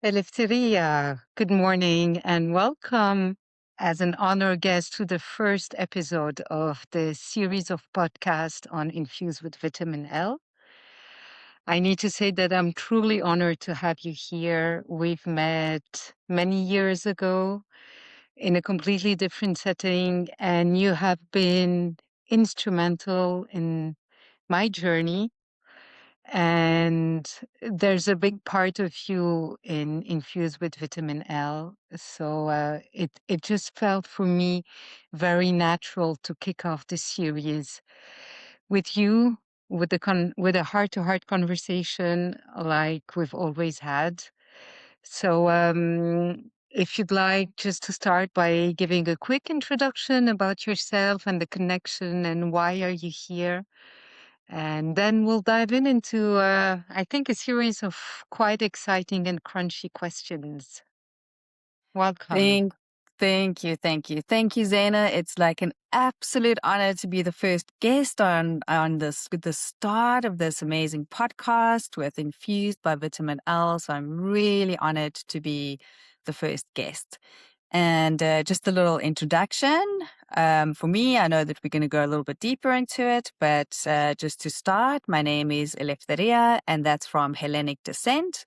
Eleftheria, good morning and welcome as an honor guest to the first episode of the series of podcasts on Infused with Vitamin L. I need to say that I'm truly honored to have you here. We've met many years ago in a completely different setting, and you have been instrumental in my journey. And there's a big part of you in Infused with Vitamin L. So it just felt for me very natural to kick off this series with you, with with a heart-to-heart conversation like we've always had. So if you'd like just to start by giving a quick introduction about yourself and the connection and why are you here? And then we'll dive into, I think, a series of quite exciting and crunchy questions. Welcome. Thank, thank you, Zaina. It's like an absolute honor to be the first guest on this with the start of this amazing podcast with Infused by Vitamin L. So I'm really honored to be the first guest. And just a little introduction for me. I know that we're going to go a little bit deeper into it, but just to start, my name is Eleftheria, and that's from Hellenic descent.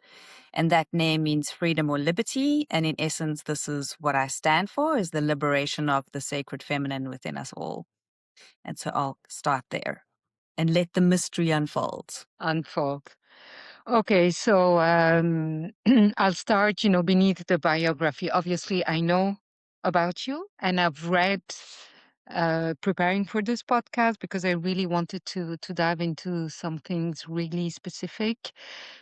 And that name means freedom or liberty. And in essence, this is what I stand for, is the liberation of the sacred feminine within us all. And so I'll start there and let the mystery unfold. Unfold. Okay, so I'll start, beneath the biography. Obviously, I know about you and I've read preparing for this podcast because I really wanted to dive into some things really specific.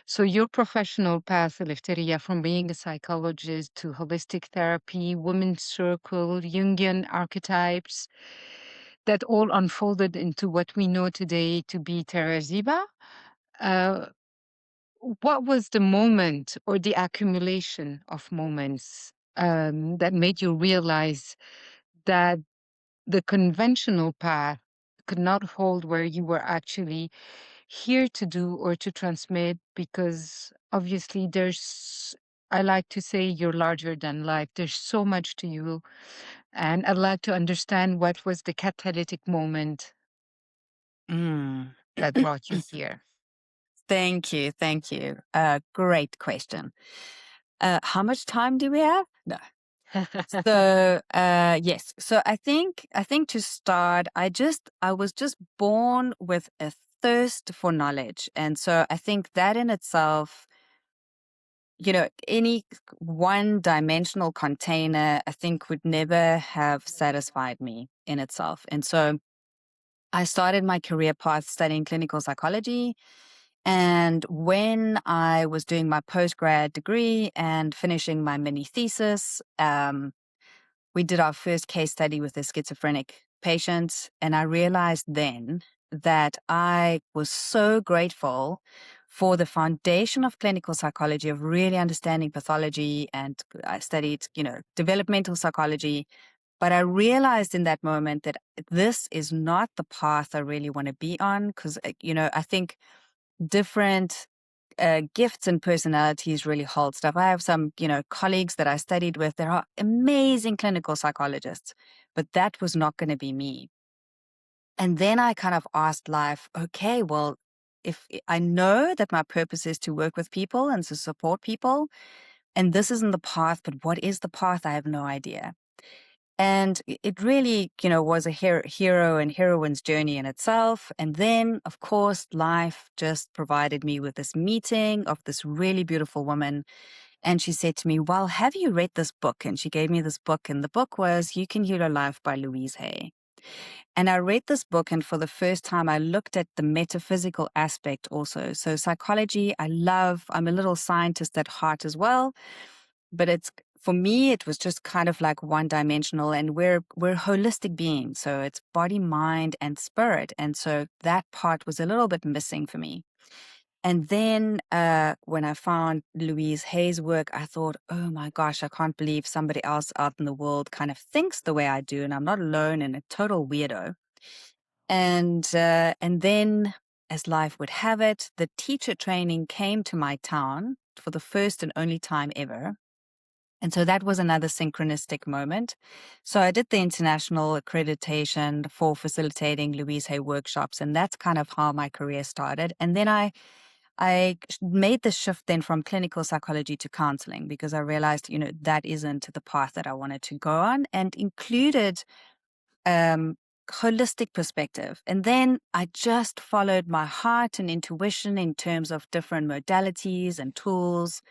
So your professional path, Eleftheria, from being a psychologist to holistic therapy, women's circle, Jungian archetypes, that all unfolded into what we know today to be Terra Ziva. Uh, what was the moment or the accumulation of moments that made you realize that the conventional path could not hold where you were actually here to do or to transmit? Because obviously I like to say you're larger than life. There's so much to you. And I'd like to understand what was the catalytic moment Mm. that brought you here. Thank you. Thank you. Great question. How much time do we have? No. So yes. So I think to start, I was just born with a thirst for knowledge. And so I think that in itself, any one-dimensional container, I think would never have satisfied me in itself. And so I started my career path studying clinical psychology. And when I was doing my postgrad degree and finishing my mini thesis, we did our first case study with a schizophrenic patient. And I realized then that I was so grateful for the foundation of clinical psychology, of really understanding pathology. And I studied, developmental psychology. But I realized in that moment that this is not the path I really want to be on, because, I think different gifts and personalities really hold stuff. I have some, colleagues that I studied with. There are amazing clinical psychologists, but that was not going to be me. And then I kind of asked life, okay, well, if I know that my purpose is to work with people and to support people, and this isn't the path, but what is the path? I have no idea. And it really, was a hero and heroine's journey in itself. And then, of course, life just provided me with this meeting of this really beautiful woman. And she said to me, well, have you read this book? And she gave me this book. And the book was You Can Heal Your Life by Louise Hay. And I read this book, and for the first time, I looked at the metaphysical aspect also. So psychology, I'm a little scientist at heart as well. But for me, it was just kind of like one-dimensional, and we're holistic beings. So it's body, mind, and spirit. And so that part was a little bit missing for me. And then when I found Louise Hay's work, I thought, oh my gosh, I can't believe somebody else out in the world kind of thinks the way I do, and I'm not alone and a total weirdo. And then as life would have it, the teacher training came to my town for the first and only time ever. And so that was another synchronistic moment. So I did the international accreditation for facilitating Louise Hay workshops, and that's kind of how my career started. And then I made the shift then from clinical psychology to counseling because I realized, that isn't the path that I wanted to go on, and included holistic perspective. And then I just followed my heart and intuition in terms of different modalities and tools.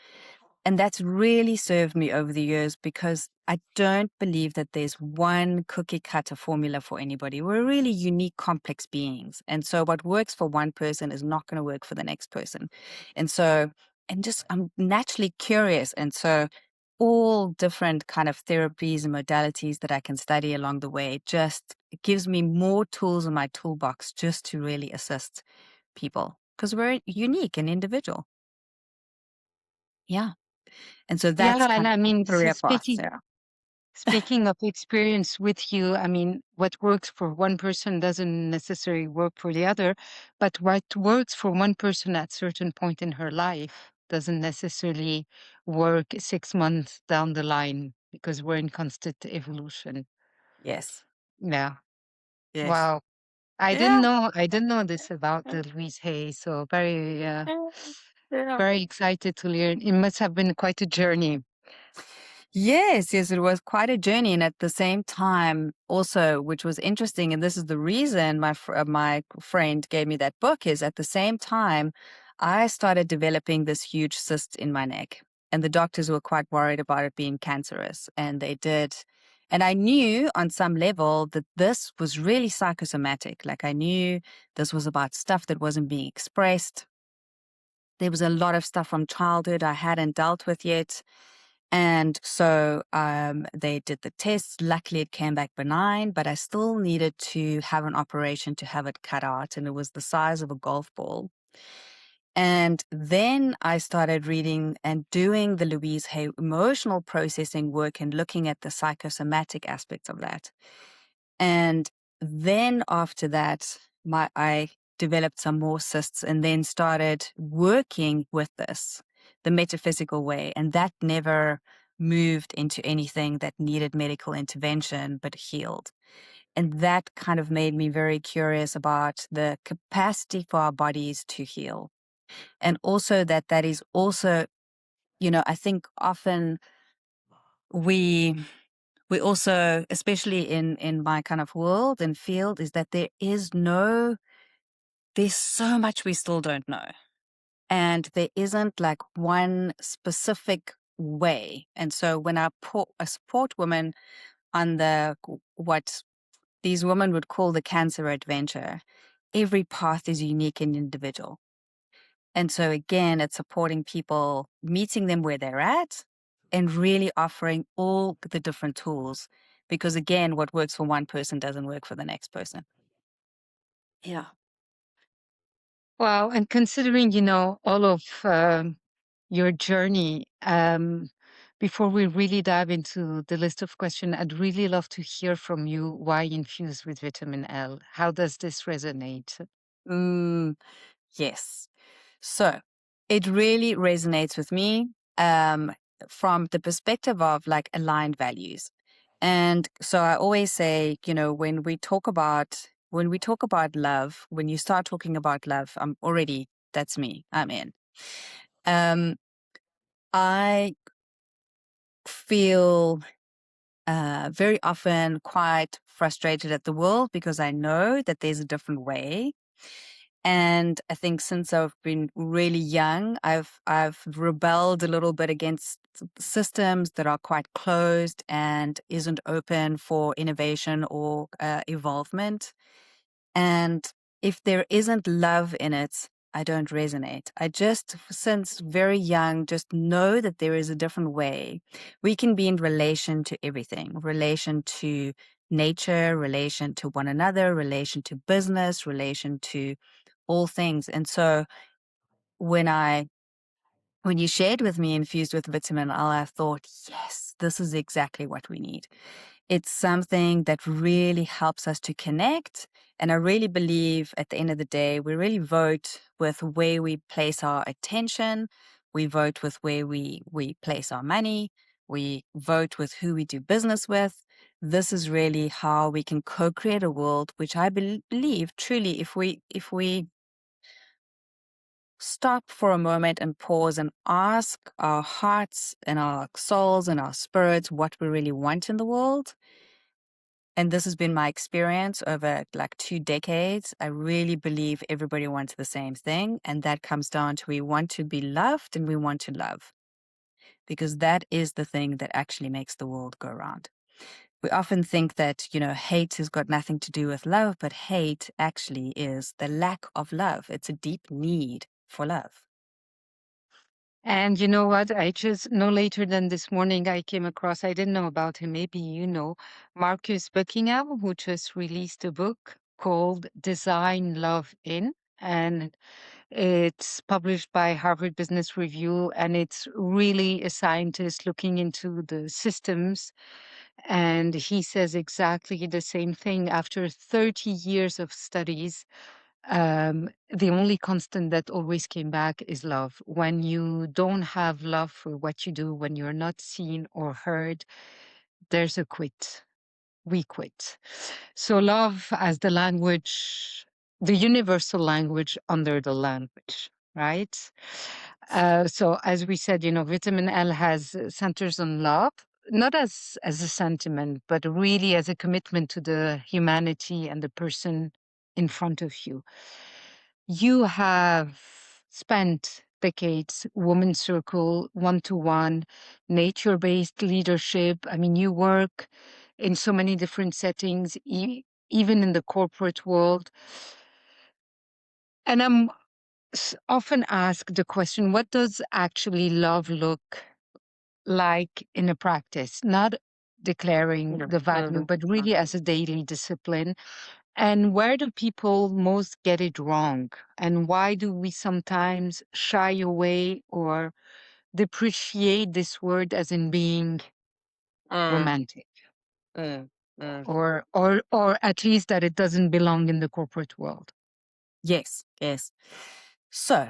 And that's really served me over the years because I don't believe that there's one cookie cutter formula for anybody. We're really unique, complex beings. And so what works for one person is not going to work for the next person. I'm naturally curious. And so all different kind of therapies and modalities that I can study along the way just it gives me more tools in my toolbox just to really assist people because we're unique and individual. Yeah. And so that's Yeah, kind and I of mean, career path. Yeah. speaking of experience with you, I mean, what works for one person doesn't necessarily work for the other, but what works for one person at certain point in her life doesn't necessarily work 6 months down the line because we're in constant evolution. Yes. Yeah. Yes. Wow. Yeah. I didn't know this about the Louise Hay, so Yeah. very excited to learn. It must have been quite a journey. Yes, yes, it was quite a journey. And at the same time, also, which was interesting, and this is the reason my friend gave me that book, is at the same time, I started developing this huge cyst in my neck. And the doctors were quite worried about it being cancerous. And they did. And I knew on some level that this was really psychosomatic. Like I knew this was about stuff that wasn't being expressed. There was a lot of stuff from childhood I hadn't dealt with yet. And so they did the tests. Luckily, it came back benign, but I still needed to have an operation to have it cut out. And it was the size of a golf ball. And then I started reading and doing the Louise Hay emotional processing work and looking at the psychosomatic aspects of that. And then after that, I developed some more cysts and then started working with this the metaphysical way. And that never moved into anything that needed medical intervention, but healed. And that kind of made me very curious about the capacity for our bodies to heal. And also that is also, I think often we also, especially in my kind of world and field, is that there's so much we still don't know. And there isn't like one specific way. And so when I support women on what these women would call the cancer adventure, every path is unique and individual. And so again, it's supporting people, meeting them where they're at and really offering all the different tools. Because again, what works for one person doesn't work for the next person. Yeah. Wow. And considering, all of your journey, before we really dive into the list of questions, I'd really love to hear from you why infused with vitamin L. How does this resonate? Yes. So it really resonates with me from the perspective of like aligned values. And so I always say, when we talk about love, when you start talking about love, that's me. I'm in. Um, I feel very often quite frustrated at the world because I know that there's a different way. And I think since I've been really young, I've rebelled a little bit against systems that are quite closed and isn't open for innovation or evolvement. And if there isn't love in it, I don't resonate. I just, since very young, just know that there is a different way. We can be in relation to everything, relation to nature, relation to one another, relation to business, relation to all things. And so when you shared with me infused with vitamin L, I thought, yes, this is exactly what we need. It's something that really helps us to connect. And I really believe at the end of the day, we really vote with where we place our attention. We vote with where we place our money. We vote with who we do business with. This is really how we can co-create a world, which I believe truly, if we stop for a moment and pause and ask our hearts and our souls and our spirits what we really want in the world. And this has been my experience over like 2 decades. I really believe everybody wants the same thing. And that comes down to we want to be loved and we want to love, because that is the thing that actually makes the world go round. We often think that, hate has got nothing to do with love, but hate actually is the lack of love. It's a deep need for love. And you know what? I just no later than this morning, I came across, I didn't know about him. Maybe you know, Marcus Buckingham, who just released a book called Design Love In. And it's published by Harvard Business Review. And it's really a scientist looking into the systems. And he says exactly the same thing. After 30 years of studies, the only constant that always came back is love. When you don't have love for what you do, when you're not seen or heard, there's a quit. We quit. So love as the language, the universal language under the language, right? So as we said, vitamin L has centers on love, not as a sentiment, but really as a commitment to the humanity and the person in front of you. You have spent decades, women's circle, one-to-one, nature-based leadership. I mean, you work in so many different settings, even in the corporate world. And I'm often asked the question, what does actually love look like in a practice? Not declaring the value, but really as a daily discipline. And where do people most get it wrong? And why do we sometimes shy away or depreciate this word as in being Mm, romantic, mm, mm. or at least that it doesn't belong in the corporate world? Yes, yes. So,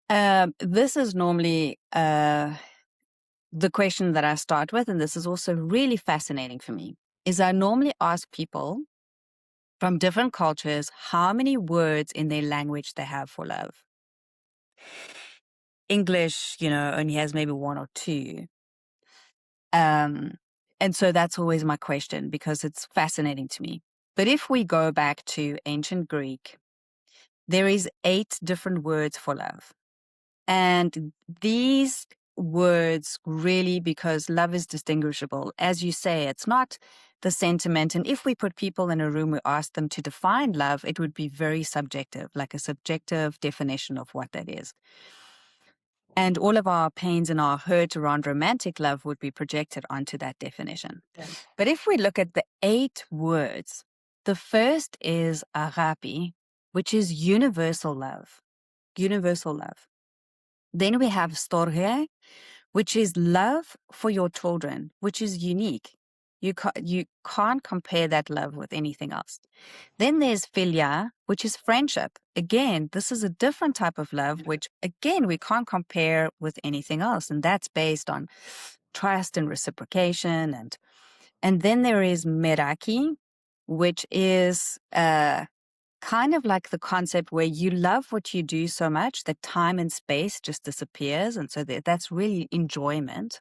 this is normally the question that I start with, and this is also really fascinating for me, is I normally ask people from different cultures how many words in their language they have for love. English, only has maybe 1 or 2. And so that's always my question because it's fascinating to me. But if we go back to ancient Greek, there is 8 different words for love. And these words really, because love is distinguishable, as you say, it's not the sentiment. And if we put people in a room, we ask them to define love, it would be very subjective, like a subjective definition of what that is. And all of our pains and our hurt around romantic love would be projected onto that definition. Yes. But if we look at the 8 words, the first is agape, which is universal love. Universal love. Then we have storge, which is love for your children, which is unique. You can't compare that love with anything else. Then there's philia, which is friendship. Again, this is a different type of love, which again, we can't compare with anything else. And that's based on trust and reciprocation. And then there is meraki, which is kind of like the concept where you love what you do so much that time and space just disappears. And so that's really enjoyment.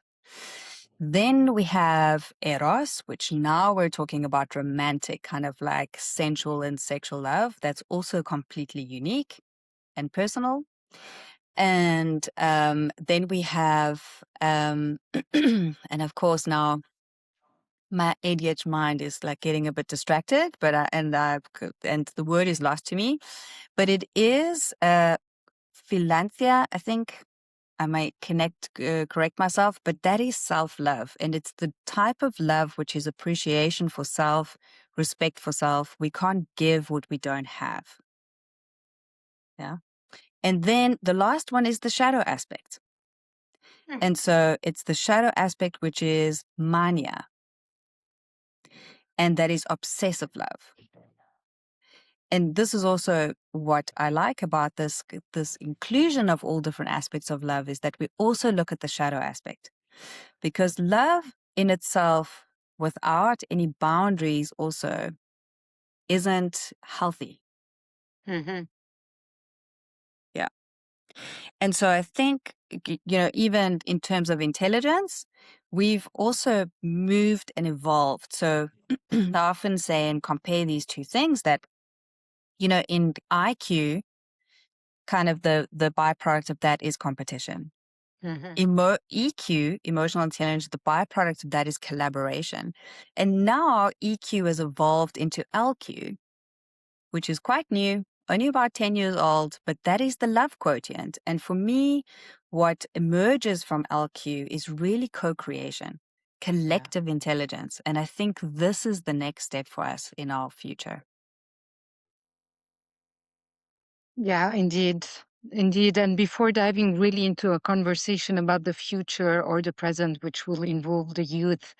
Then we have eros, which now we're talking about romantic, kind of like sensual and sexual love. That's also completely unique and personal. And then we have, and of course now my ADHD mind is like getting a bit distracted, but and the word is lost to me. But it is philanthropia, I think. I might correct myself, but that is self-love. And it's the type of love which is appreciation for self, respect for self. We can't give what we don't have. Yeah. And then the last one is the shadow aspect. And so it's the shadow aspect, which is mania, and that is obsessive love. And this is also what I like about this inclusion of all different aspects of love, is that we also look at the shadow aspect, because love in itself without any boundaries also isn't healthy. Mm-hmm. Yeah. And so I think, even in terms of intelligence, we've also moved and evolved. So I often say and compare these two things that, in IQ, kind of the byproduct of that is competition. Mm-hmm. EQ, emotional intelligence, the byproduct of that is collaboration. And now EQ has evolved into LQ, which is quite new, only about 10 years old, but that is the love quotient. And for me, what emerges from LQ is really co-creation, collective intelligence. And I think this is the next step for us in our future. Yeah, indeed. Indeed. And before diving really into a conversation about the future or the present, which will involve the youth,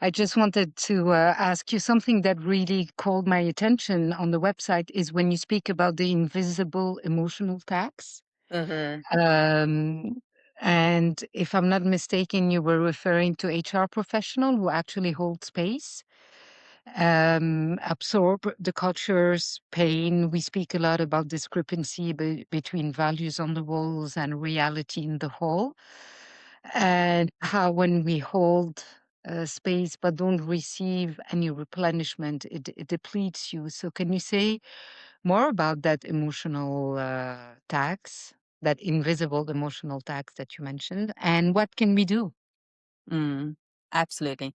I just wanted to ask you something that really called my attention on the website is when you speak about the invisible emotional tax. Um, and if I'm not mistaken, you were referring to HR professional who actually hold space, absorb the culture's pain. We speak a lot about discrepancy between values on the walls and reality in the hall, and how when we hold space but don't receive any replenishment, it depletes you. So, can you say more about that emotional tax, that invisible emotional tax that you mentioned, and what can we do? Mm, absolutely.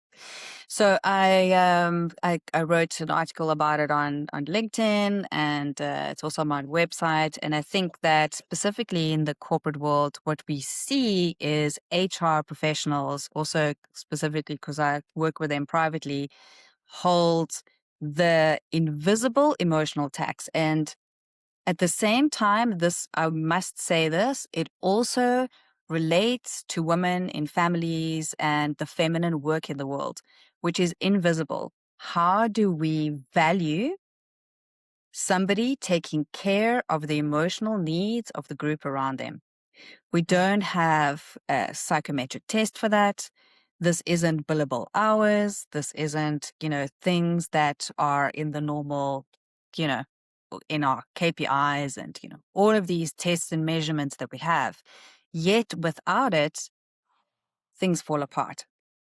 So I wrote an article about it on LinkedIn, and it's also on my website. And I think that specifically in the corporate world, what we see is HR professionals, also specifically because I work with them privately, hold the invisible emotional tax. And at the same time, I must say this, it also relates to women in families and the feminine work in the world, which is invisible. How do we value somebody taking care of the emotional needs of the group around them? We don't have a psychometric test for that. This isn't billable hours. This isn't, things that are in the normal, you know, in our KPIs and, all of these tests and measurements that we have. Yet without it, things fall apart.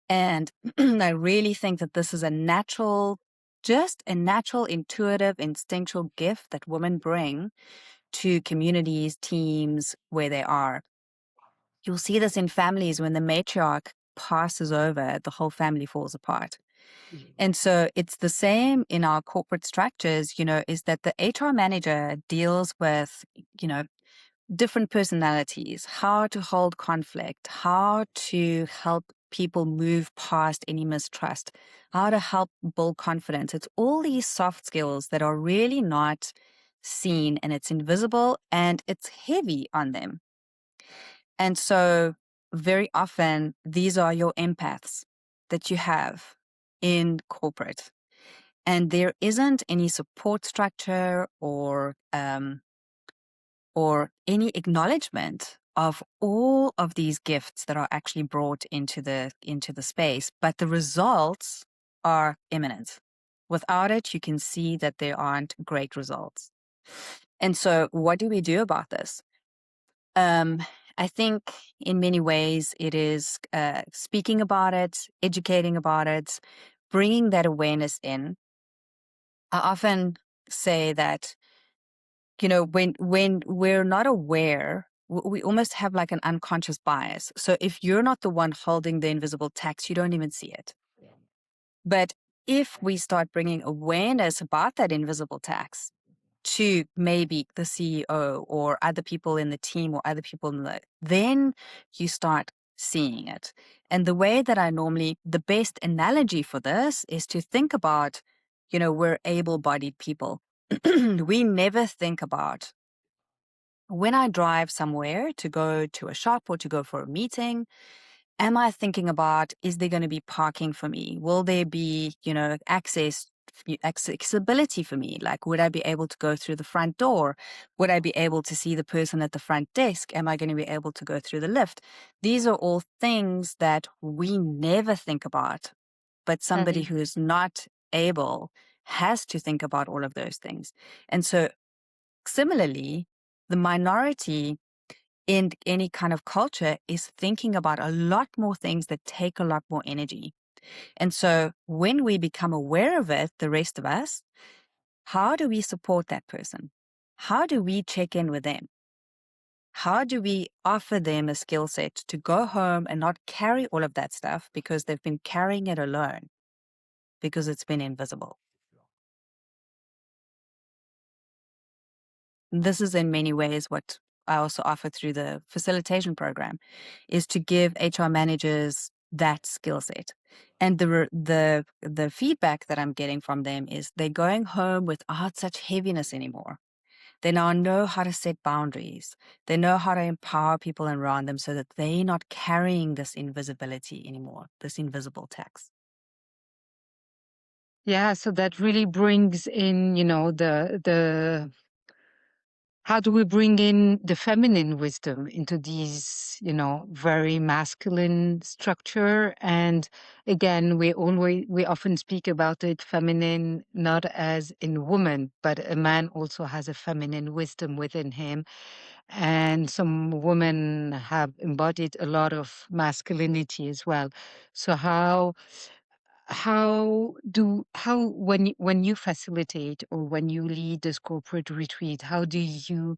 And I really think that this is just a natural, intuitive, instinctual gift that women bring to communities, teams, where they are. You'll see this in families when the matriarch passes over, the whole family falls apart. And so it's the same in our corporate structures, is that the HR manager deals with, different personalities, how to hold conflict, how to help people move past any mistrust, how to help build confidence. It's all these soft skills that are really not seen, and it's invisible and it's heavy on them. And so very often these are your empaths that you have in corporate. And there isn't any support structure or any acknowledgement of all of these gifts that are actually brought into the space, but the results are imminent. Without it, you can see that there aren't great results. And so what do we do about this? I think in many ways it is speaking about it, educating about it, bringing that awareness in. I often say that, when we're not aware, we almost have like an unconscious bias. So if you're not the one holding the invisible tax, you don't even see it. But if we start bringing awareness about that invisible tax to maybe the CEO or other people in the team or other people then you start seeing it. And the way that the best analogy for this is to think about, we're able-bodied people. We never think about when I drive somewhere to go to a shop or to go for a meeting, am I thinking about, is there going to be parking for me? Will there be, accessibility for me? Like, would I be able to go through the front door? Would I be able to see the person at the front desk? Am I going to be able to go through the lift? These are all things that we never think about, but somebody who is not able has to think about all of those things. And so similarly, the minority in any kind of culture is thinking about a lot more things that take a lot more energy. And so when we become aware of it, the rest of us, how do we support that person? How do we check in with them? How do we offer them a skill set to go home and not carry all of that stuff because they've been carrying it alone because it's been invisible? This is in many ways what I also offer through the facilitation program, is to give HR managers that skill set. And the feedback that I'm getting from them is they're going home without such heaviness anymore. They now know how to set boundaries. They know how to empower people around them so that they're not carrying this invisibility anymore, this invisible tax. Yeah, so that really brings in, the how do we bring in the feminine wisdom into these, very masculine structure? And again, we often speak about it feminine, not as in woman, but a man also has a feminine wisdom within him. And some women have embodied a lot of masculinity as well. So when you facilitate or when you lead this corporate retreat, how do you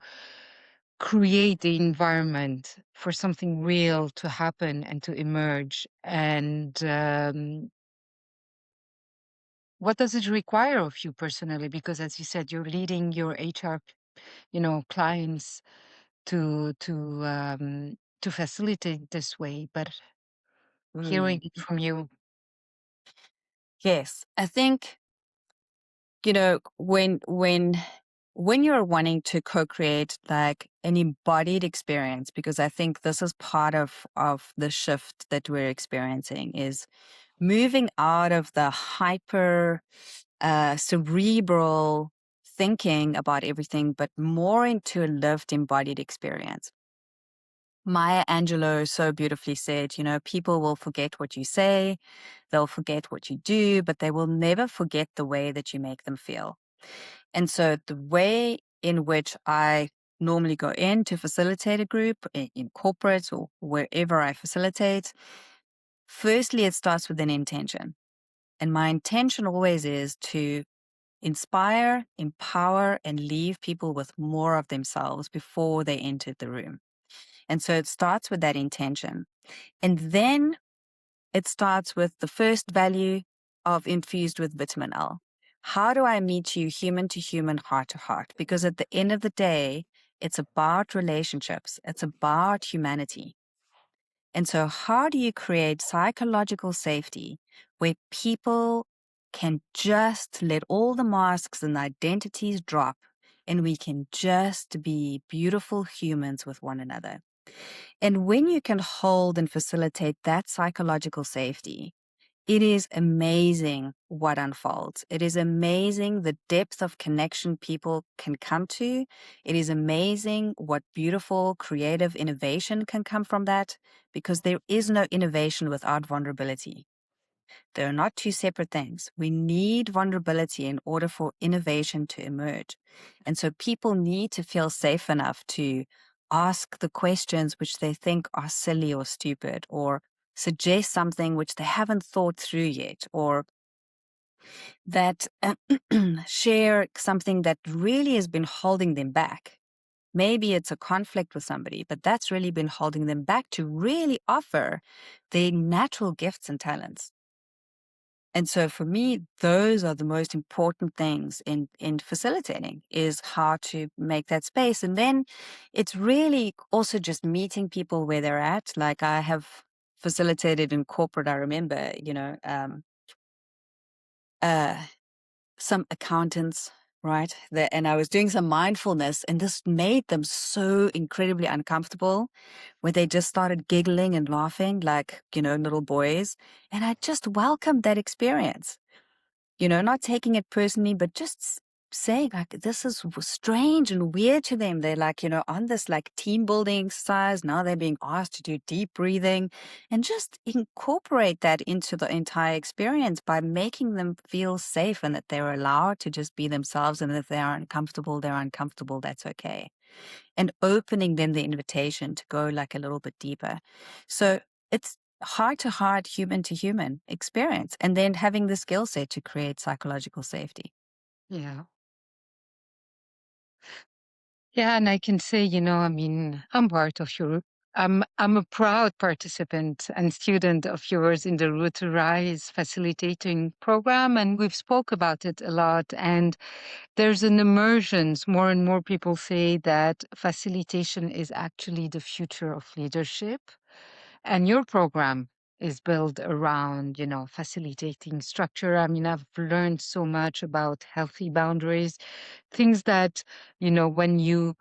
create the environment for something real to happen and to emerge? And what does it require of you personally? Because as you said, you're leading your HR, clients to facilitate this way, but hearing it from you. Yes, I think, when you're wanting to co-create like an embodied experience, because I think this is part of the shift that we're experiencing, is moving out of the hyper cerebral thinking about everything, but more into a lived embodied experience. Maya Angelou so beautifully said, people will forget what you say, they'll forget what you do, but they will never forget the way that you make them feel. And so the way in which I normally go in to facilitate a group in corporate or wherever I facilitate, firstly, it starts with an intention. And my intention always is to inspire, empower, and leave people with more of themselves before they enter the room. And so it starts with that intention. And then it starts with the first value of infused with vitamin L. How do I meet you human to human, heart to heart? Because at the end of the day, it's about relationships. It's about humanity. And so how do you create psychological safety where people can just let all the masks and identities drop and we can just be beautiful humans with one another? And when you can hold and facilitate that psychological safety, it is amazing what unfolds. It is amazing the depth of connection people can come to. It is amazing what beautiful creative innovation can come from that, because there is no innovation without vulnerability. They're not two separate things. We need vulnerability in order for innovation to emerge. And so people need to feel safe enough to ask the questions which they think are silly or stupid, or suggest something which they haven't thought through yet, or that share something that really has been holding them back. Maybe it's a conflict with somebody, but that's really been holding them back to really offer their natural gifts and talents. And so for me, those are the most important things in facilitating, is how to make that space. And then it's really also just meeting people where they're at. Like I have facilitated in corporate, I remember, some accountants right? And I was doing some mindfulness, and this made them so incredibly uncomfortable where they just started giggling and laughing like, little boys. And I just welcomed that experience, not taking it personally, but just saying like, this is strange and weird to them. They're like, on this like team building exercise. Now they're being asked to do deep breathing and just incorporate that into the entire experience by making them feel safe and that they're allowed to just be themselves. And if they are uncomfortable, they're uncomfortable. That's okay. And opening them the invitation to go like a little bit deeper. So it's heart to heart, human to human experience, and then having the skill set to create psychological safety. Yeah. Yeah, and I can say, I mean, I'm part of your, I'm a proud participant and student of yours in the Root to Rise facilitating program, and we've spoke about it a lot. And there's an emergence. More and more people say that facilitation is actually the future of leadership, and your program is built around, facilitating structure. I mean, I've learned so much about healthy boundaries, things that, when you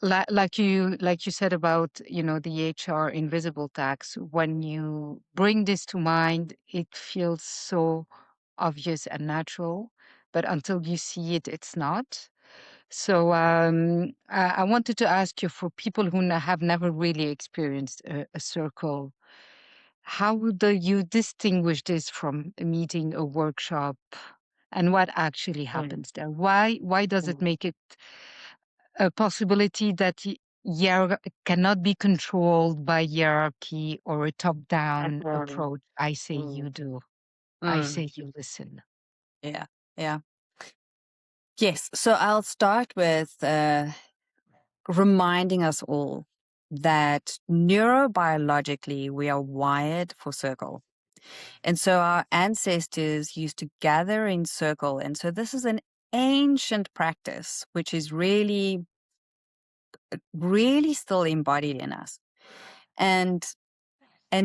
like you said about the HR invisible tax, when you bring this to mind, it feels so obvious and natural, but until you see it, it's not. So I wanted to ask you, for people who have never really experienced a circle, how do you distinguish this from a meeting, a workshop, and what actually happens there? Why does it make it a possibility that cannot be controlled by hierarchy or a top-down approach? I say you do. I Mm. say you listen. Yeah, yeah. Yes. So I'll start with reminding us all that neurobiologically we are wired for circle. And so our ancestors used to gather in circle. And so this is an ancient practice, which is really, really still embodied in us. And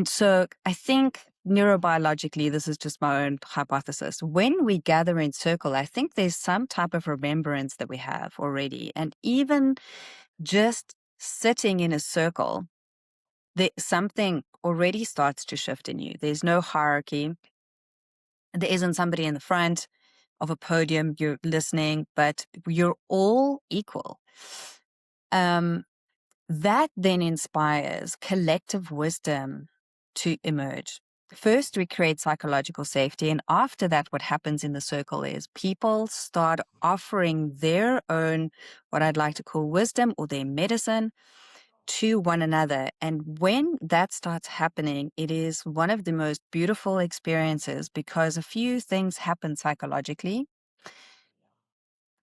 so I think neurobiologically, this is just my own hypothesis. When we gather in circle, I think there's some type of remembrance that we have already. And even just sitting in a circle, something already starts to shift in you. There's no hierarchy. There isn't somebody in the front of a podium, you're listening, but you're all equal. That then inspires collective wisdom to emerge. First, we create psychological safety. And after that, what happens in the circle is people start offering their own, what I'd like to call wisdom or their medicine to one another. And when that starts happening, it is one of the most beautiful experiences because a few things happen psychologically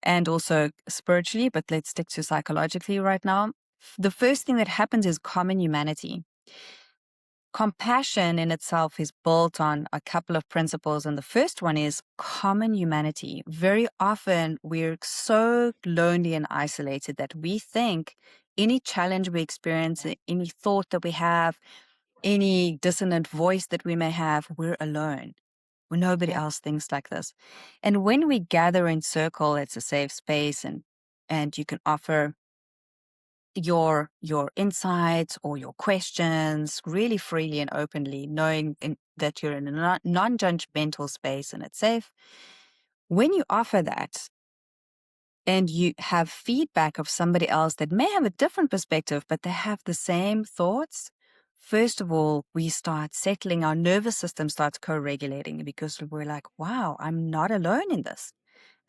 and also spiritually, but let's stick to psychologically right now. The first thing that happens is common humanity. Compassion in itself is built on a couple of principles, and the first one is common humanity. Very often, we're so lonely and isolated that we think any challenge we experience, any thought that we have, any dissonant voice that we may have, we're alone. When nobody Yeah. else thinks like this. And when we gather in circle, it's a safe space, and you can offer your insights or your questions really freely and openly, knowing that you're in a non-judgmental space and it's safe. When you offer that and you have feedback of somebody else that may have a different perspective, but they have the same thoughts, first of all, we start settling, our nervous system starts co-regulating because we're like, wow, I'm not alone in this.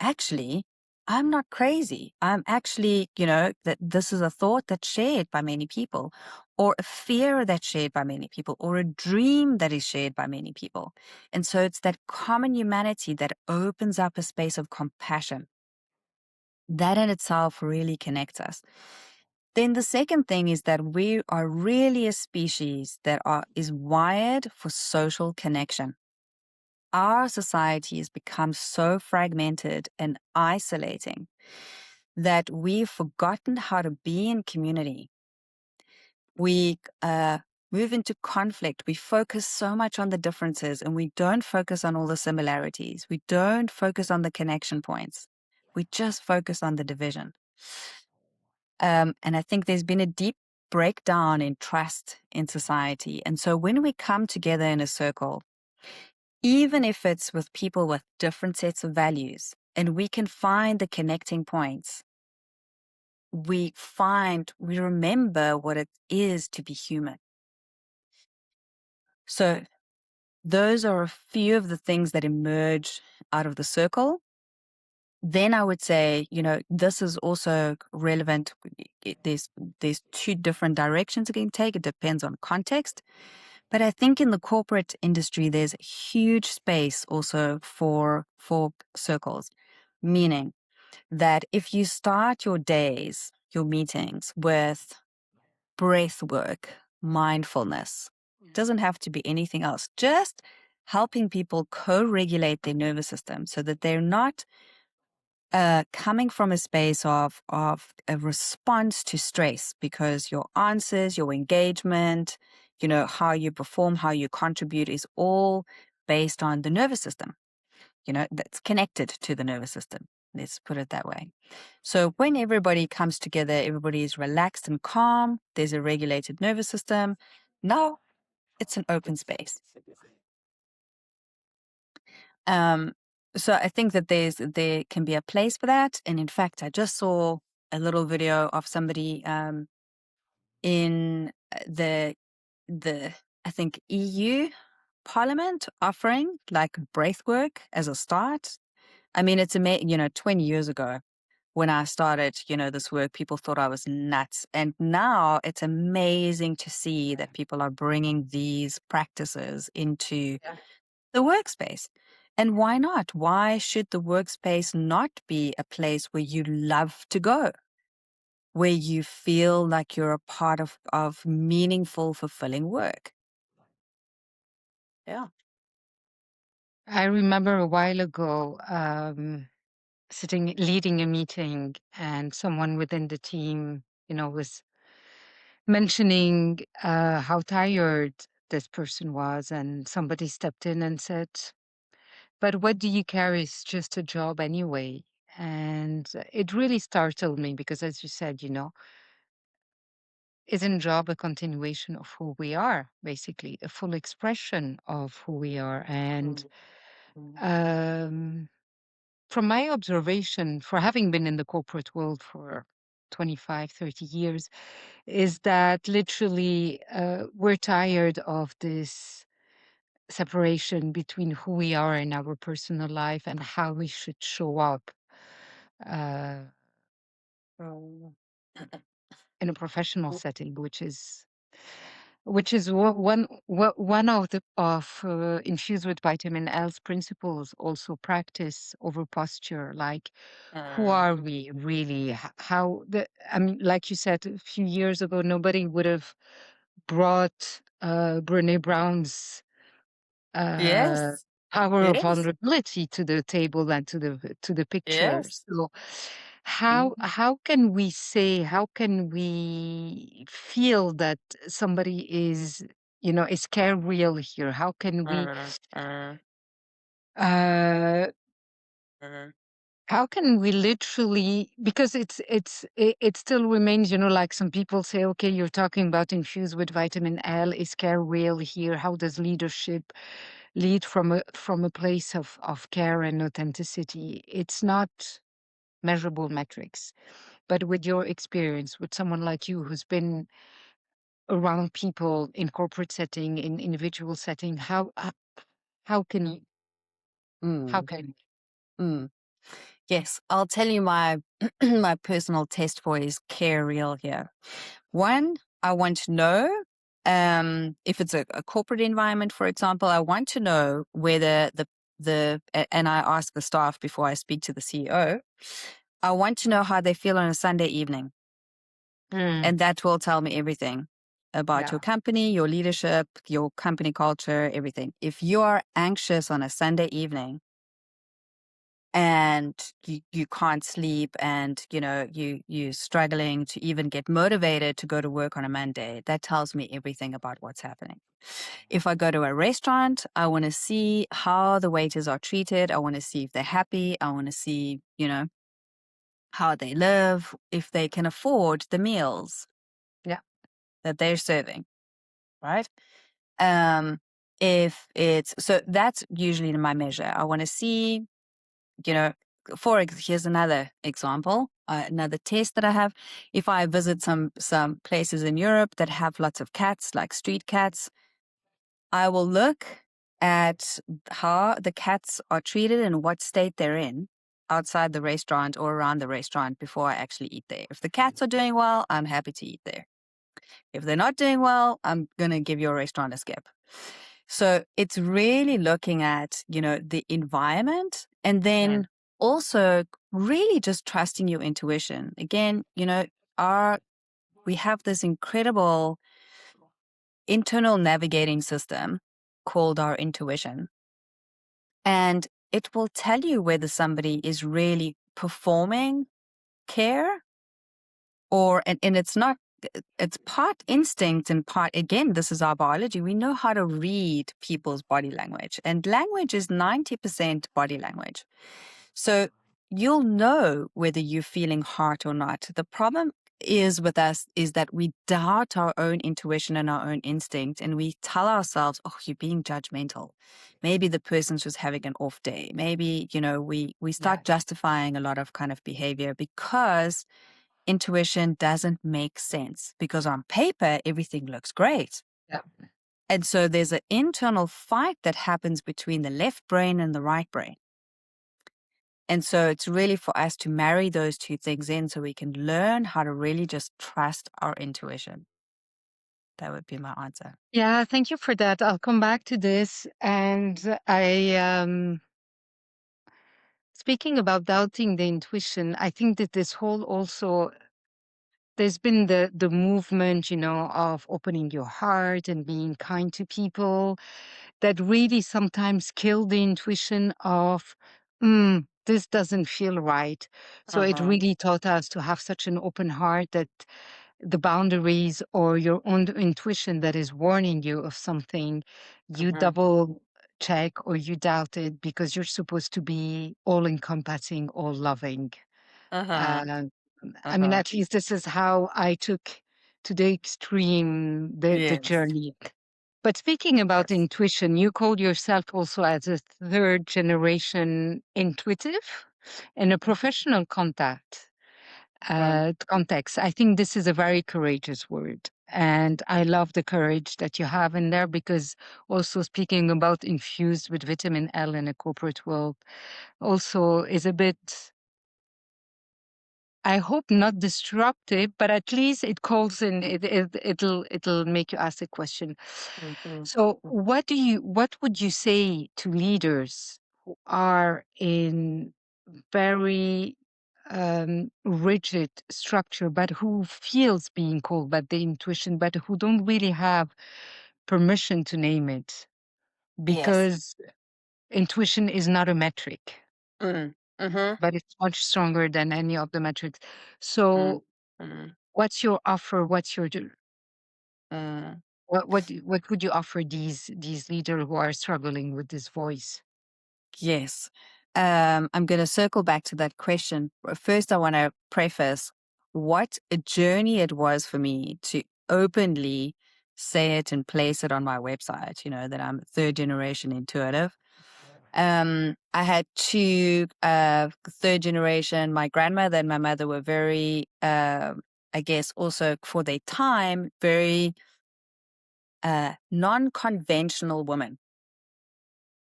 Actually, I'm not crazy. I'm actually, that this is a thought that's shared by many people, or a fear that's shared by many people, or a dream that is shared by many people. And so it's that common humanity that opens up a space of compassion. That in itself really connects us. Then the second thing is that we are really a species that is wired for social connection. Our society has become so fragmented and isolating that we've forgotten how to be in community. We move into conflict. We focus so much on the differences and we don't focus on all the similarities. We don't focus on the connection points. We just focus on the division. And I think there's been a deep breakdown in trust in society. And so when we come together in a circle, even if it's with people with different sets of values, and we can find the connecting points, we remember what it is to be human. So those are a few of the things that emerge out of the circle. Then I would say, this is also relevant. There's two different directions it can take. It depends on context. But I think in the corporate industry, there's a huge space also for circles, meaning that if you start your days, your meetings with breath work, mindfulness, doesn't have to be anything else, just helping people co-regulate their nervous system so that they're not coming from a space of a response to stress, because your answers, your engagement, how you perform, how you contribute is all based on the nervous system, that's connected to the nervous system. Let's put it that way. So when everybody comes together, everybody is relaxed and calm. There's a regulated nervous system. Now it's an open space. So I think that there can be a place for that. And in fact, I just saw a little video of somebody in the I think EU Parliament offering like breath work as a start. I mean, it's amazing. 20 years ago when I started, this work, people thought I was nuts. And now it's amazing to see that people are bringing these practices into the workspace. And why not? Why should the workspace not be a place where you love to go, where you feel like you're a part of meaningful, fulfilling work? Yeah. I remember a while ago leading a meeting, and someone within the team, was mentioning how tired this person was, and somebody stepped in and said, "But what do you carry? It's just a job anyway." And it really startled me because, as you said, isn't job a continuation of who we are, basically, a full expression of who we are? And um, from my observation, for having been in the corporate world for 25, 30 years, is that literally we're tired of this separation between who we are in our personal life and how we should show up uh, in a professional setting, which is one of the of infused with vitamin L's principles, also practice over posture. Like, who are we really? How the I mean, like you said a few years ago, nobody would have brought Brene Brown's uh, Yes. power of Yes. vulnerability to the table and to the picture. Yes. So how can we feel that somebody is care real here? How can we uh how can we literally, because it still remains, like some people say, okay, you're talking about infused with vitamin L, is care real here? How does leadership lead from a place of care and authenticity? It's not measurable metrics. But with your experience, with someone like you who's been around people in corporate setting, in individual setting, how can how Mm. can Mm. Yes, I'll tell you my my personal test for is care real here. One, I want to know if it's a corporate environment, for example, I want to know whether and I ask the staff before I speak to the CEO, I want to know how they feel on a Sunday evening. Mm, And that will tell me everything about your yeah. company, your leadership, your company culture, everything. If you are anxious on a Sunday evening, and you can't sleep, and you're struggling to even get motivated to go to work on a Monday, that tells me everything about what's happening. If I go to a restaurant, I want to see how the waiters are treated. I want to see if they're happy. I want to see, how they live, if they can afford the meals Yeah. that they're serving, right? Um, if it's so, that's usually my measure. I want to see, you know, here's another example, another test that I have. If I visit some places in Europe that have lots of cats, like street cats, I will look at how the cats are treated and what state they're in outside the restaurant or around the restaurant before I actually eat there. If the cats are doing well, I'm happy to eat there. If they're not doing well, I'm going to give your restaurant a skip. So it's really looking at, the environment, and then also really just trusting your intuition. Again, we have this incredible internal navigating system called our intuition. And it will tell you whether somebody is really performing care and it's part instinct and part, again, this is our biology. We know how to read people's body language, and language is 90% body language. So you'll know whether you're feeling hurt or not. The problem is with us is that we doubt our own intuition and our own instinct, and we tell ourselves, oh, you're being judgmental. Maybe the person's just having an off day. Maybe, we start justifying a lot of kind of behavior because intuition doesn't make sense, because on paper, everything looks great. Yeah. And so there's an internal fight that happens between the left brain and the right brain. And so it's really for us to marry those two things in so we can learn how to really just trust our intuition. That would be my answer. Yeah, thank you for that. I'll come back to this. And speaking about doubting the intuition, I think that this whole also, there's been the movement, of opening your heart and being kind to people, that really sometimes kill the intuition of, this doesn't feel right. So it Uh-huh. really taught us to have such an open heart that the boundaries or your own intuition that is warning you of something, you Uh-huh. double check or you doubt it, because you're supposed to be all encompassing, all loving. Uh-huh. Uh, I mean, Uh-huh. at least this is how I took to the extreme the Yes. journey. But speaking about Yes. intuition, you call yourself also as a third generation intuitive in a professional context. I think this is a very courageous word. And I love the courage that you have in there, because also speaking about infused with vitamin L in a corporate world also is a bit, I hope not disruptive, but at least it calls in it'll make you ask a question. Mhm. So what would you say to leaders who are in very rigid structure, but who feels being called by the intuition, but who don't really have permission to name it, Yes. because intuition is not a metric, Mm. Mm-hmm. but it's much stronger than any of the metrics. Mm. So Mm. what's your offer? Mm. What would you offer these leaders who are struggling with this voice? Yes. I'm going to circle back to that question. First, I want to preface what a journey it was for me to openly say it and place it on my website, that I'm third generation intuitive. I had two third generation. My grandmother and my mother were very, I guess, also for their time, very non-conventional women.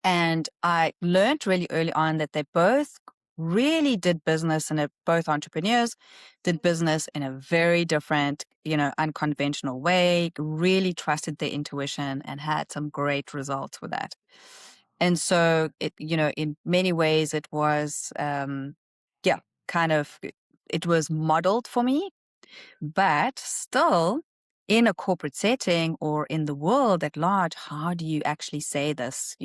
And I learned really early on that they both really did business both entrepreneurs did business in a very different, unconventional way, really trusted their intuition and had some great results with that. And so in many ways it was, kind of, it was modeled for me, but still in a corporate setting or in the world at large, how do you actually say this,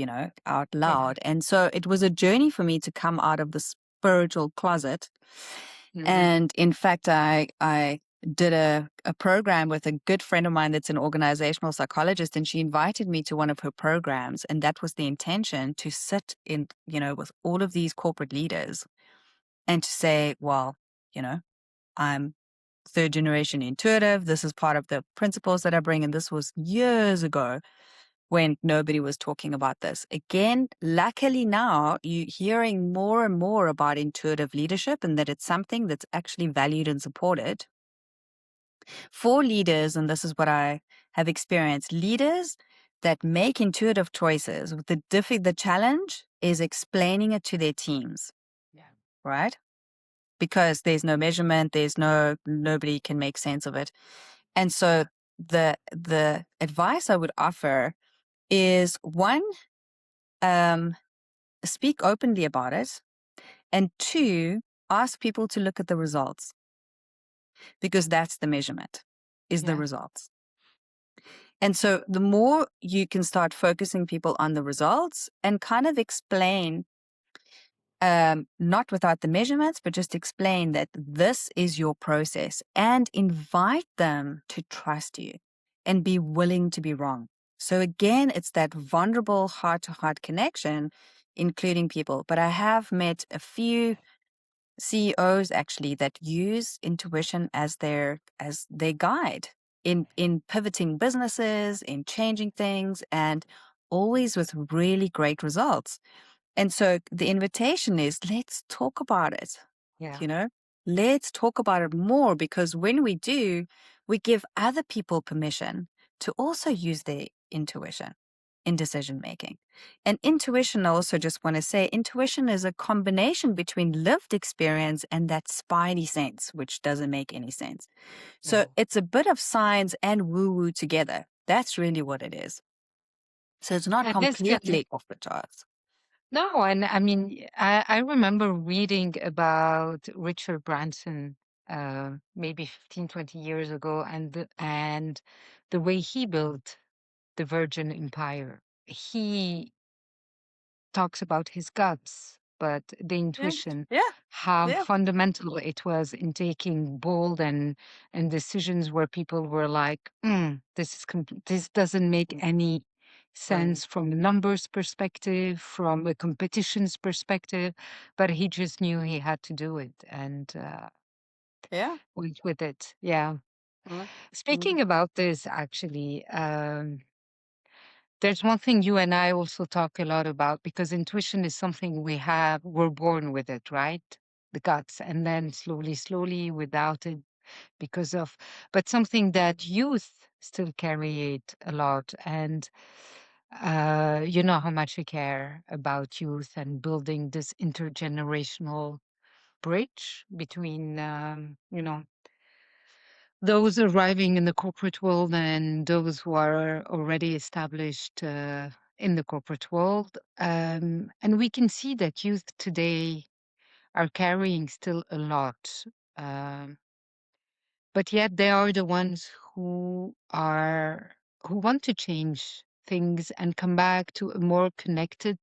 out Yeah. loud? And so it was a journey for me to come out of the spiritual closet. Mhm. And in fact, I did a program with a good friend of mine that's an organizational psychologist, and she invited me to one of her programs. And that was the intention, to sit in, with all of these corporate leaders and to say, well, I'm third generation intuitive. This is part of the principles that I bring. And this was years ago when nobody was talking about this. Again, luckily now you're hearing more and more about intuitive leadership, and that it's something that's actually valued and supported for leaders. And this is what I have experienced. Leaders that make intuitive choices, the challenge is explaining it to their teams, Yeah. right? Because there's no measurement, nobody can make sense of it. And so the advice I would offer is, one, speak openly about it, and two, ask people to look at the results, because that's the measurement, is the Yeah. results. And so the more you can start focusing people on the results and kind of explain, not without the measurements, but just explain that this is your process, and invite them to trust you and be willing to be wrong. So again, it's that vulnerable heart-to-heart connection, including people. But I have met a few CEOs actually that use intuition as their guide in pivoting businesses, in changing things, and always with really great results. And so the invitation is, let's talk about it. Yeah. You know, let's talk about it more, because when we do, we give other people permission to also use their intuition in decision making. And intuition, I also just want to say, intuition is a combination between lived experience and that spidey sense, which doesn't make any sense. So No. it's a bit of science and woo woo together. That's really what it is. So it's not And this, yeah. completely off the charts. No, and I mean, I remember reading about Richard Branson, maybe 15, 20 years ago, and the way he built the Virgin Empire. He talks about his guts, but the Yeah, intuition, yeah, how yeah. fundamental it was in taking bold and decisions where people were like, this doesn't make any Mm. sense from a numbers perspective, from a competitions perspective, but he just knew he had to do it and Yeah. went with it. Yeah. Mm, mm, Speaking about this, actually, there's one thing you and I also talk a lot about, because intuition is something we're born with it, right? The guts, and then slowly, slowly without it but something that youth still carry it a lot. And you know how much I care about youth and building this intergenerational bridge between, those arriving in the corporate world and those who are already established in the corporate world. And we can see that youth today are carrying still a lot. Um, but yet they are the ones who want to change things and come back to a more connected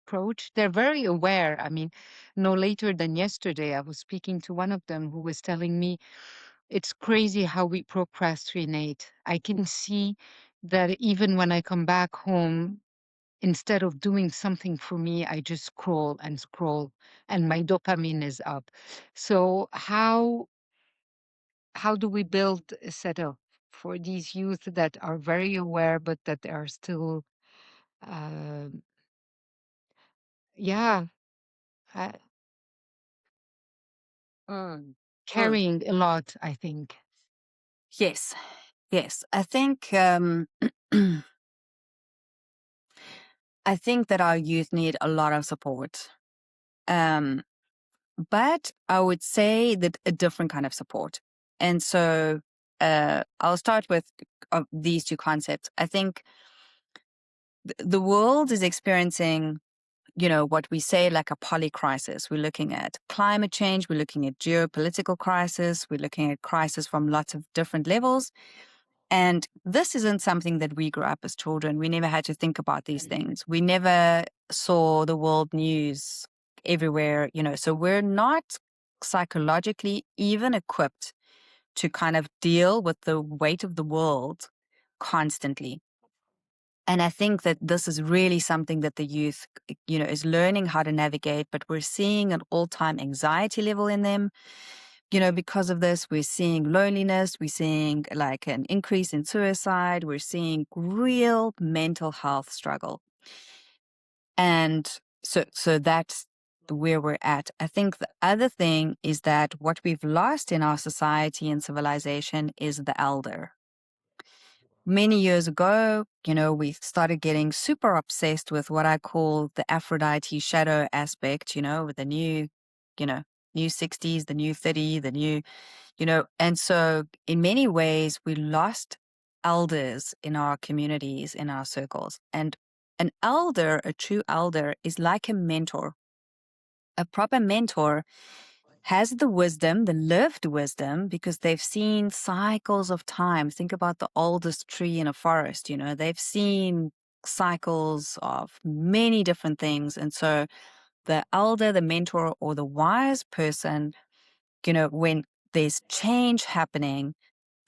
approach. They're very aware. I mean, no later than yesterday, I was speaking to one of them who was telling me it's crazy how we procrastinate. I can see that even when I come back home, instead of doing something for me, I just scroll and scroll, and my dopamine is up. So how do we build a setup for these youth that are very aware, but that are still, uh, yeah, uh, mm, mm. carrying a lot, I think. Yes, yes. I think I think that our youth need a lot of support. Um, but I would say that a different kind of support. And so I'll start with these two concepts. I think the world is experiencing, what we say like a polycrisis. We're looking at climate change, we're looking at geopolitical crisis, we're looking at crisis from lots of different levels. And this isn't something that we grew up as children. We never had to think about these things. We never saw the world news everywhere, so we're not psychologically even equipped to kind of deal with the weight of the world constantly. And I think that this is really something that the youth, is learning how to navigate, but we're seeing an all-time anxiety level in them. Because of this, we're seeing loneliness, we're seeing like an increase in suicide, we're seeing real mental health struggle. And so that's where we're at. I think the other thing is that what we've lost in our society and civilization is the elder. Many years ago, we started getting super obsessed with what I call the Aphrodite shadow aspect, with the new 60s, the new 30, the new, and so in many ways, we lost elders in our communities, in our circles. And an elder, a true elder, is like a mentor. A proper mentor has the wisdom, the lived wisdom, because they've seen cycles of time. Think about the oldest tree in a forest, they've seen cycles of many different things. And so the elder, the mentor, or the wise person, when there's change happening,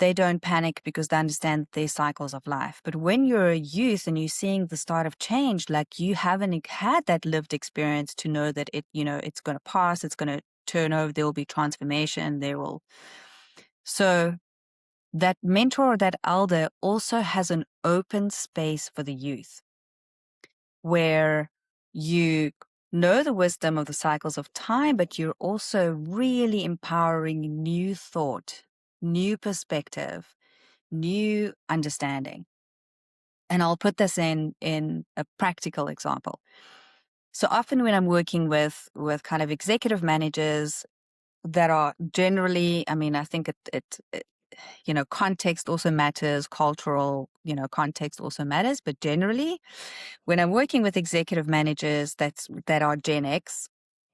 they don't panic because they understand their cycles of life. But when you're a youth and you're seeing the start of change, like you haven't had that lived experience to know that it's going to pass, it's going to turn over, there will be transformation, so that mentor or that elder also has an open space for the youth where you know the wisdom of the cycles of time, but you're also really empowering new thought, new perspective, new understanding. And I'll put this in a practical example. So often when I'm working with kind of executive managers that are generally, I think it context also matters, cultural, context also matters, but generally when I'm working with executive managers that are Gen X,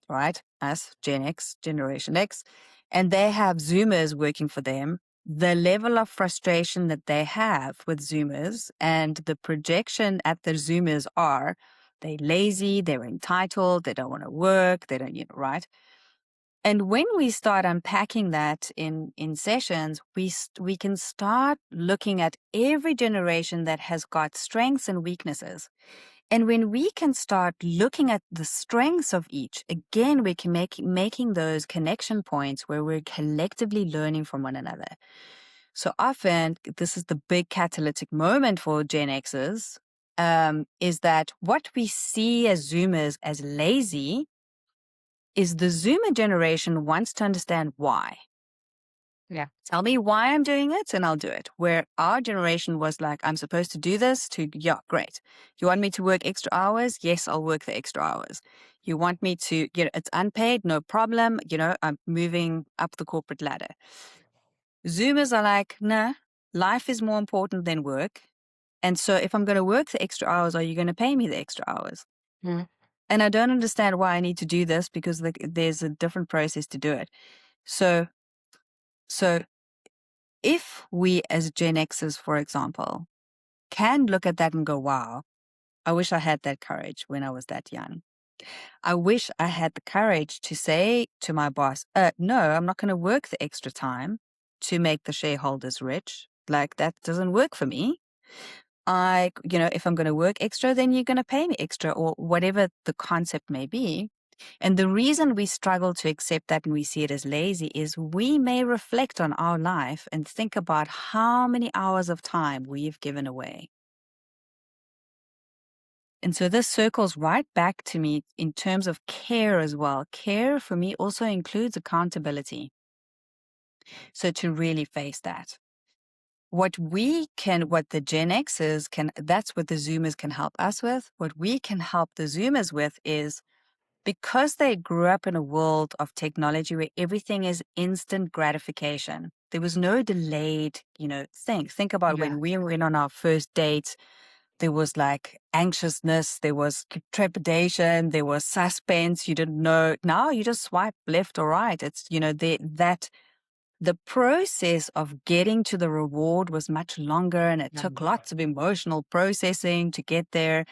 right? Us, Gen X, Generation X, and they have Zoomers working for them, the level of frustration that they have with Zoomers and the projection at the Zoomers are they're lazy, they're entitled, they don't want to work, they don't, right? And when we start unpacking that in sessions, we can start looking at every generation that has got strengths and weaknesses. And when we can start looking at the strengths of each, again, we can making those connection points where we're collectively learning from one another. So often, this is the big catalytic moment for Gen Xers, is that what we see as Zoomers as lazy is the Zoomer generation wants to understand why. Yeah. Tell me why I'm doing it and I'll do it. Where our generation was like, I'm supposed to do this yeah, great. You want me to work extra hours? Yes, I'll work the extra hours. You want me to, it's unpaid, no problem. I'm moving up the corporate ladder. Zoomers are like, nah, life is more important than work. And so if I'm going to work the extra hours, are you going to pay me the extra hours? Mm. And I don't understand why I need to do this because there's a different process to do it. So if we as Gen Xers, for example, can look at that and go, wow, I wish I had that courage when I was that young. I wish I had the courage to say to my boss, no, I'm not going to work the extra time to make the shareholders rich. Like that doesn't work for me. If I'm going to work extra, then you're going to pay me extra or whatever the concept may be. And the reason we struggle to accept that and we see it as lazy is we may reflect on our life and think about how many hours of time we've given away. And so this circles right back to me in terms of care as well. Care for me also includes accountability. So to really face that. What the Gen Xers can, that's what the Zoomers can help us with. What we can help the Zoomers with is because they grew up in a world of technology where everything is instant gratification. There was no delayed, thing. Think about when we went on our first date, there was like anxiousness, there was trepidation, there was suspense. You didn't know. Now you just swipe left or right. It's, the process of getting to the reward was much longer, and it took Mm. lots of emotional processing to get there.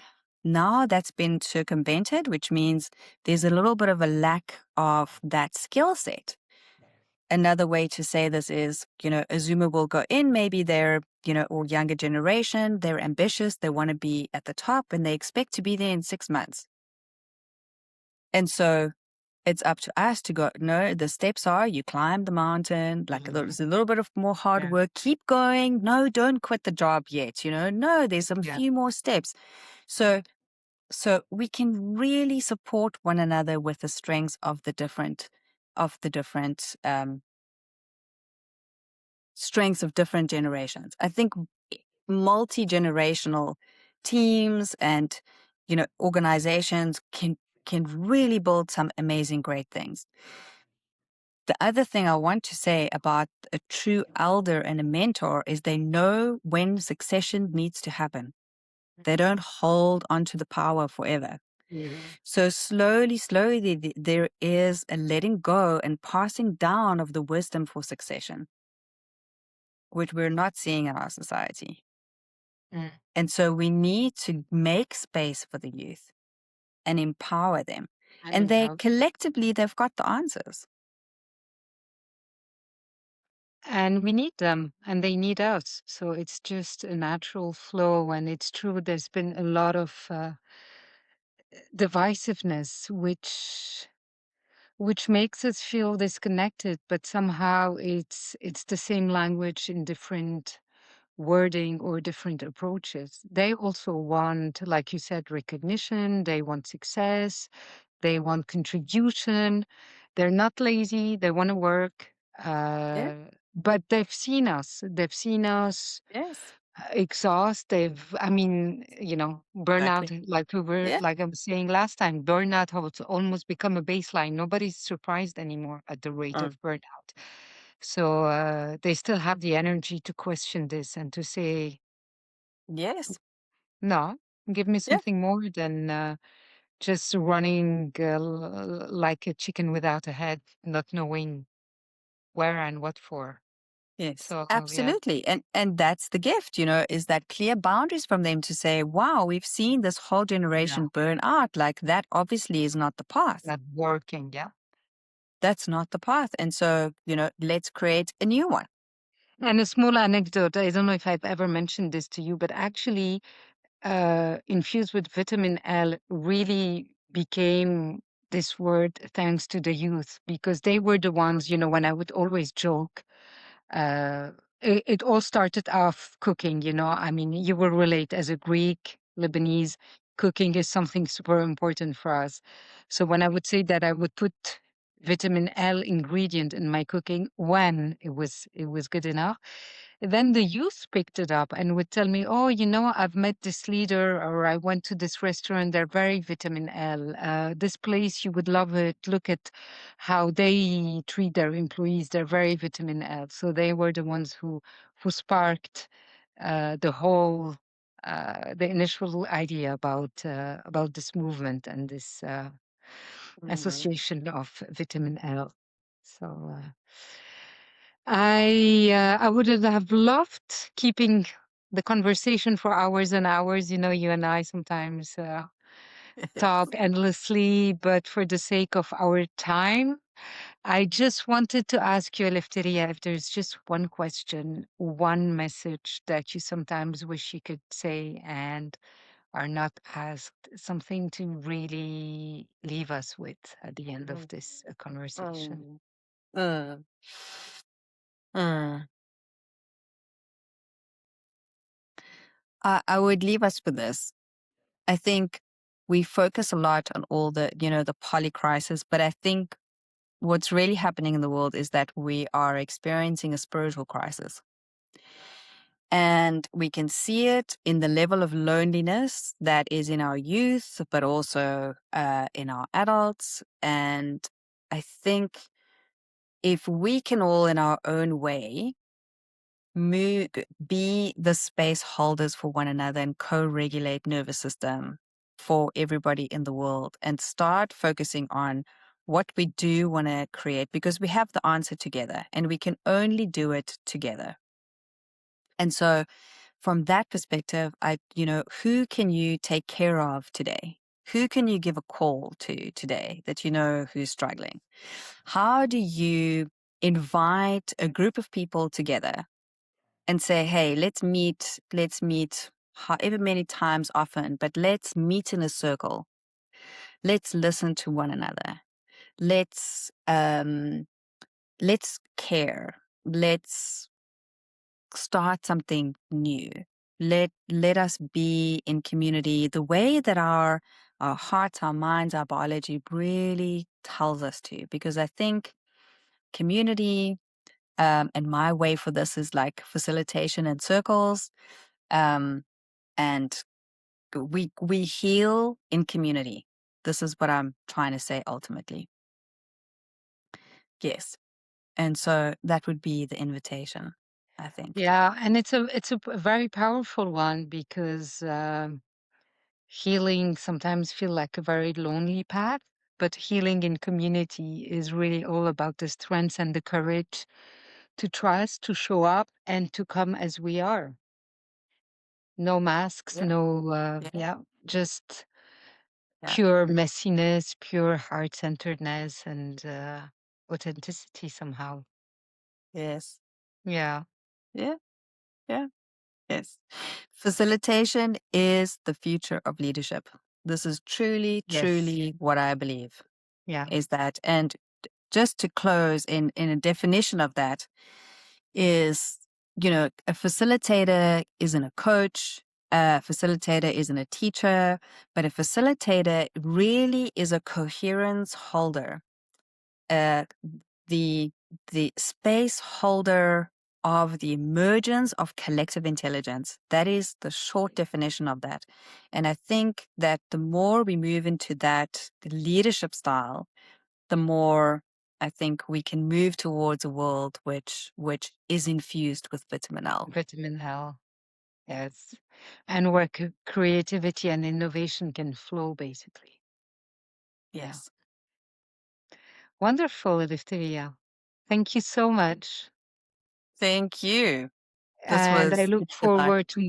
Now that's been circumvented, which means there's a little bit of a lack of that skill set. Another way to say this is, a Zoomer will go in, maybe they're, or younger generation, they're ambitious, they want to be at the top, and they expect to be there in 6 months. And so it's up to us to go, no, the steps are you climb the mountain, like there's a little bit of more hard work, keep going. No, don't quit the job yet. No, there's a few more steps. So we can really support one another with the strengths of the different strengths of different generations. I think multi-generational teams and organizations can really build some amazing great things. The other thing I want to say about a true elder and a mentor is they know when succession needs to happen. They don't hold onto the power forever. So slowly, there is a letting go and passing down of the wisdom for succession, which we're not seeing in our society. And so we need to make space for the youth and empower them. And collectively, they've got the answers. And we need them and they need us. So it's just a natural flow. And it's true, there's been a lot of divisiveness, which makes us feel disconnected, but somehow it's the same language in different wording or different approaches. They also want, like you said, recognition, they want success, they want contribution. They're not lazy, they want to work. But they've seen us. They've seen us Yes. exhaust. I mean, burnout, Exactly. like I was saying last time, burnout has almost become a baseline. Nobody's surprised anymore at the rate of burnout. So they still have the energy to question this and to say, Yes. no, give me Yeah. something more than just running like a chicken without a head, not knowing where and what for. Yes, So, yeah. absolutely. And that's the gift, is that clear boundaries from them to say, wow, we've seen this whole generation burn out. Like that obviously is not the path. Not working, yeah. That's not the path. And so, let's create a new one. And a small anecdote, I don't know if I've ever mentioned this to you, but actually, infused with vitamin L really became this word thanks to the youth, because they were the ones, when I would always joke, uh, it all started off cooking, I mean, you will relate as a Greek, Lebanese, cooking is something super important for us. So when I would say that I would put vitamin L ingredient in my cooking when it was good enough, then the youth picked it up and would tell me, oh, I've met this leader, or I went to this restaurant, they're very vitamin L. This place, you would love it. Look at how they treat their employees. They're very vitamin L. So they were the ones who sparked the initial idea about this movement and this association of vitamin L. So I would have loved keeping the conversation for hours and hours. You and I sometimes talk endlessly, but for the sake of our time, I just wanted to ask you, Eleftheria, if there's just one question, one message that you sometimes wish you could say and are not asked, something to really leave us with at the end of this conversation. Mm. Mm. I would leave us with this. I think we focus a lot on all the poly crisis, but I think what's really happening in the world is that we are experiencing a spiritual crisis. And we can see it in the level of loneliness that is in our youth, but also in our adults. And I think if we can all, in our own way, be the space holders for one another and co-regulate nervous system for everybody in the world and start focusing on what we do want to create, because we have the answer together and we can only do it together. And so from that perspective, who can you take care of today? Who can you give a call to today that you know who's struggling? How do you invite a group of people together and say, hey, let's meet however many times often, but let's meet in a circle. Let's listen to one another. Let's care. Let's start something new. Let us be in community the way that our hearts, our minds, our biology really tells us to. Because I think community, and my way for this is like facilitation and circles, and we heal in community. This is what I'm trying to say ultimately. Yes. And so that would be the invitation, I think. Yeah, and it's a very powerful one because healing sometimes feel like a very lonely path, but healing in community is really all about the strength and the courage to trust, to show up, and to come as we are. No masks, Yeah. no, Yeah. yeah, just Yeah. pure messiness, pure heart-centeredness, and authenticity somehow. Yes. Yeah. Yeah. Yeah. Yes. Facilitation is the future of leadership. This is truly, Yes. truly what I believe Yeah. is that. And just to close in a definition of that is, a facilitator isn't a coach, a facilitator isn't a teacher, but a facilitator really is a coherence holder, uh, the the space holder of the emergence of collective intelligence. That is the short definition of that. And I think that the more we move into that leadership style, the more I think we can move towards a world which is infused with vitamin L. Vitamin L. Yes. And where creativity and innovation can flow, basically. Yeah. Yes. Wonderful, Eleftheria. Thank you so much. Thank you. This And I was look delightful. forward to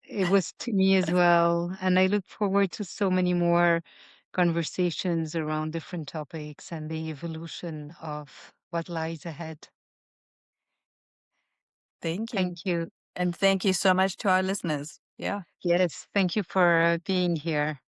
it was to me as well. And I look forward to so many more conversations around different topics and the evolution of what lies ahead. Thank you. Thank you. And thank you so much to our listeners. Yeah. Yes, thank you for being here.